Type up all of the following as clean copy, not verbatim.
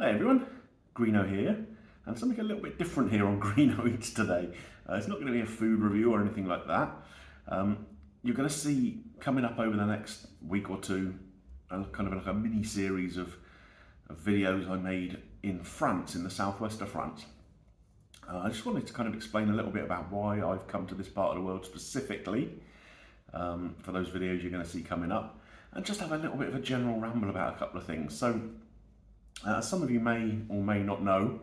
Hi everyone, Greeno here, and something a little bit different here on Greeno Eats today. It's not going to be a food review or anything like that. You're going to see coming up over the next week or two, kind of like a mini series of videos I made in France, in the southwest of France. I just wanted to kind of explain a little bit about why I've come to this part of the world specifically, for those videos you're going to see coming up, and just have a little bit of a general ramble about a couple of things. So, as some of you may or may not know,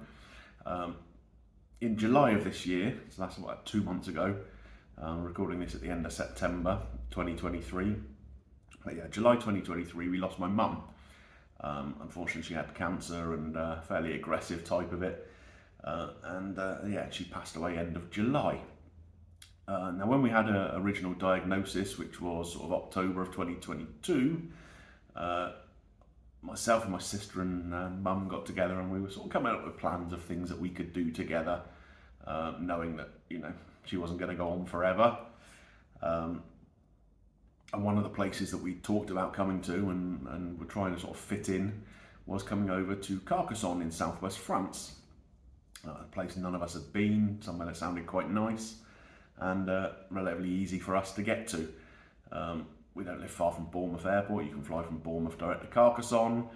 in July of this year, so that's about 2 months ago, recording this at the end of September 2023, but yeah, July 2023, we lost my mum. Unfortunately, she had cancer and a fairly aggressive type of it, yeah, she passed away end of July. Now, when we had an original diagnosis, which was sort of October of 2022, myself and my sister and mum got together and we were sort of coming up with plans of things that we could do together, knowing that, she wasn't going to go on forever. And one of the places that we talked about coming to and were trying to sort of fit in was coming over to Carcassonne in southwest France. A place none of us had been, somewhere that sounded quite nice and relatively easy for us to get to. We don't live far from Bournemouth Airport. You can fly from Bournemouth direct to Carcassonne.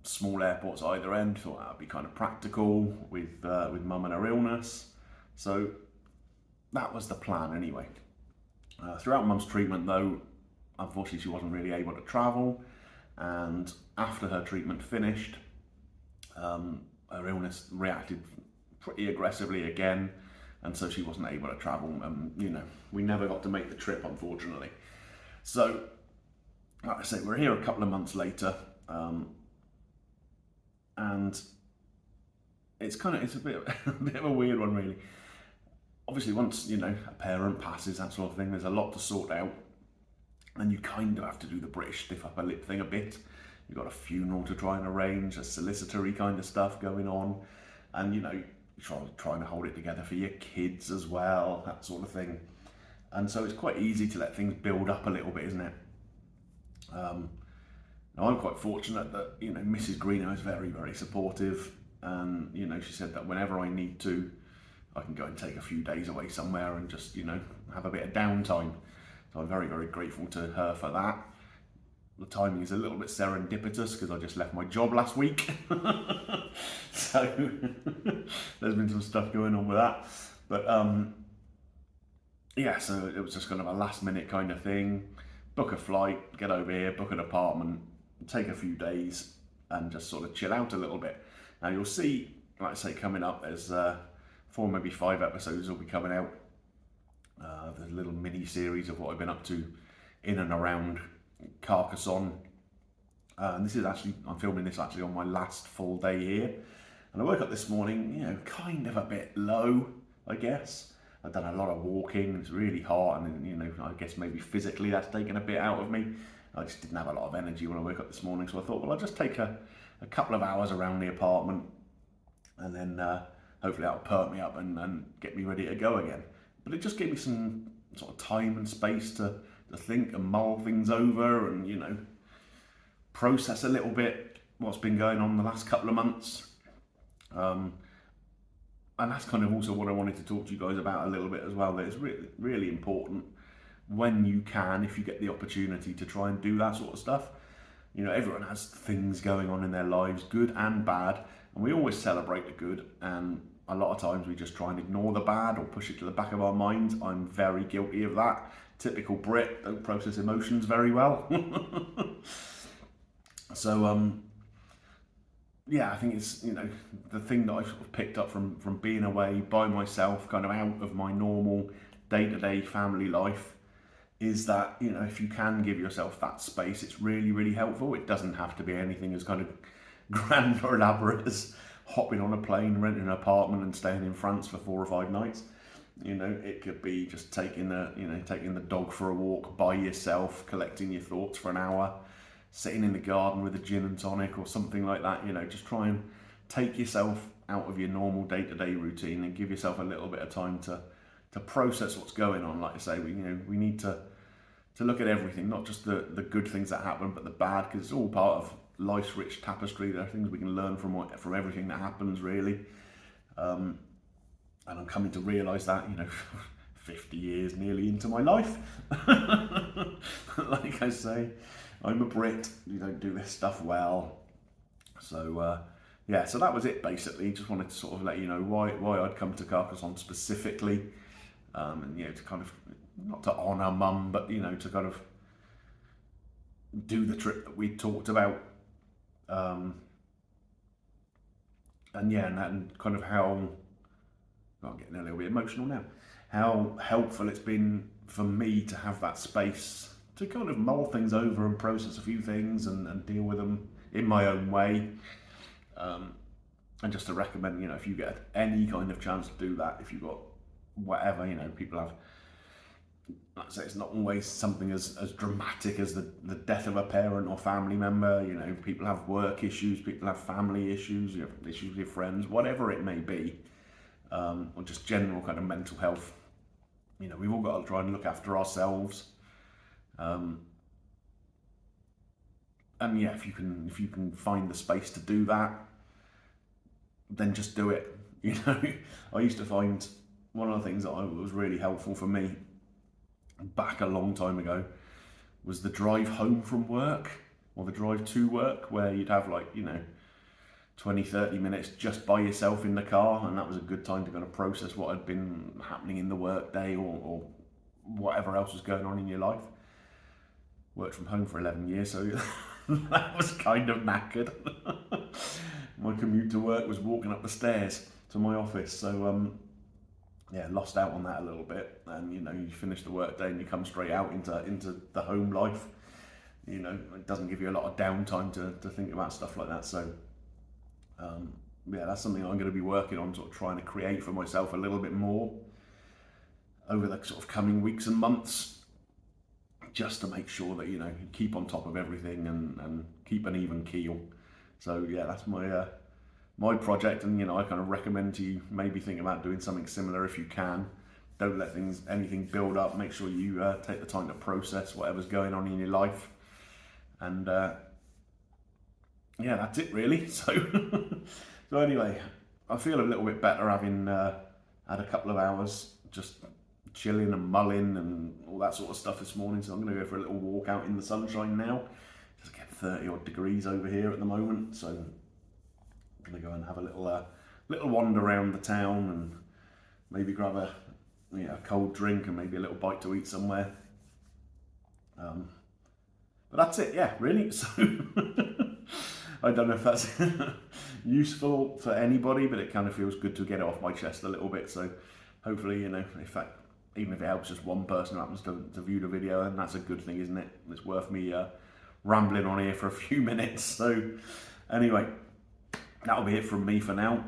Small airports either end. Thought that would be kind of practical with mum and her illness. So that was the plan anyway. Throughout mum's treatment though, unfortunately she wasn't really able to travel, and after her treatment finished, her illness reacted pretty aggressively again, and so she wasn't able to travel. We never got to make the trip, unfortunately. So, like I say, we're here a couple of months later, and it's a bit a bit of a weird one, really. Obviously, once a parent passes, that sort of thing, there's a lot to sort out, and you kind of have to do the British stiff upper lip thing a bit. You've got a funeral to try and arrange, a solicitory kind of stuff going on, and you're trying to hold it together for your kids as well, that sort of thing. And so it's quite easy to let things build up a little bit, isn't it? Now I'm quite fortunate that Mrs. Greeno is very, very supportive, and she said that whenever I need to, I can go and take a few days away somewhere and just have a bit of downtime. So I'm very, very grateful to her for that. The timing is a little bit serendipitous because I just left my job last week, so there's been some stuff going on with that, but yeah, so it was just kind of a last minute kind of thing. Book a flight, get over here, book an apartment, take a few days and just sort of chill out a little bit. Now you'll see, like I say, coming up, there's 4, maybe 5 episodes will be coming out. There's a little mini series of what I've been up to in and around Carcassonne. And this is actually, I'm filming this actually on my last full day here. And I woke up this morning, kind of a bit low, I guess. I've done a lot of walking, it's really hot, and I guess maybe physically that's taken a bit out of me. I just didn't have a lot of energy when I woke up this morning, so I thought, well, I'll just take a couple of hours around the apartment, and then hopefully that'll perk me up and get me ready to go again. But it just gave me some sort of time and space to think and mull things over and, process a little bit what's been going on the last couple of months. And that's kind of also what I wanted to talk to you guys about a little bit as well, that it's really, really important when you can, if you get the opportunity to try and do that sort of stuff. Everyone has things going on in their lives, good and bad, and we always celebrate the good, and a lot of times we just try and ignore the bad or push it to the back of our minds. I'm very guilty of that. Typical Brit, don't process emotions very well. So, yeah, I think it's, the thing that I sort of picked up from being away by myself, kind of out of my normal day-to-day family life, is that, if you can give yourself that space, it's really, really helpful. It doesn't have to be anything as kind of grand or elaborate as hopping on a plane, renting an apartment and staying in France for 4 or 5 nights. It could be just taking the dog for a walk by yourself, collecting your thoughts for an hour, sitting in the garden with a gin and tonic or something like that. Just try and take yourself out of your normal day-to-day routine and give yourself a little bit of time to process what's going on. Like I say, we need to look at everything, not just the good things that happen, but the bad, because it's all part of life's rich tapestry. There are things we can learn from everything that happens, really. And I'm coming to realise that, 50 years nearly into my life. Like I say, I'm a Brit, you don't do this stuff well. So yeah, so that was it basically. Just wanted to sort of let you know why I'd come to Carcassonne specifically. And to kind of, not to honour Mum, but to kind of do the trip that we talked about. And kind of how, I'm getting a little bit emotional now, how helpful it's been for me to have that space to kind of mull things over and process a few things and deal with them in my own way. And just to recommend, if you get any kind of chance to do that, if you've got whatever, people have, like I say, it's not always something as dramatic as the death of a parent or family member. People have work issues, people have family issues, you have issues with your friends, whatever it may be, or just general kind of mental health. We've all got to try and look after ourselves. And yeah, if you can find the space to do that, then just do it. I used to find one of the things that was really helpful for me back a long time ago was the drive home from work or the drive to work, where you'd have 20-30 minutes just by yourself in the car, and that was a good time to kind of process what had been happening in the work day or whatever else was going on in your life. Worked from home for 11 years, so that was kind of knackered. My commute to work was walking up the stairs to my office, so lost out on that a little bit. And you finish the work day and you come straight out into the home life. It doesn't give you a lot of downtime to think about stuff like that. So that's something I'm going to be working on, sort of trying to create for myself a little bit more over the sort of coming weeks and months, just to make sure that you keep on top of everything and keep an even keel. So yeah, that's my project, and I kind of recommend to you maybe think about doing something similar if you can. Don't let anything build up. Make sure you take the time to process whatever's going on in your life. And that's it really. So anyway, I feel a little bit better having had a couple of hours just chilling and mulling and all that sort of stuff this morning. So I'm going to go for a little walk out in the sunshine now. Just get 30 odd degrees over here at the moment. So I'm going to go and have a little wander around the town and maybe grab a cold drink and maybe a little bite to eat somewhere. But that's it, yeah, really. So I don't know if that's useful for anybody, but it kind of feels good to get it off my chest a little bit. So hopefully, in fact, even if it helps just one person who happens to view the video, then that's a good thing, isn't it? It's worth me rambling on here for a few minutes. So anyway, that'll be it from me for now.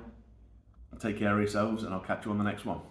Take care of yourselves, and I'll catch you on the next one.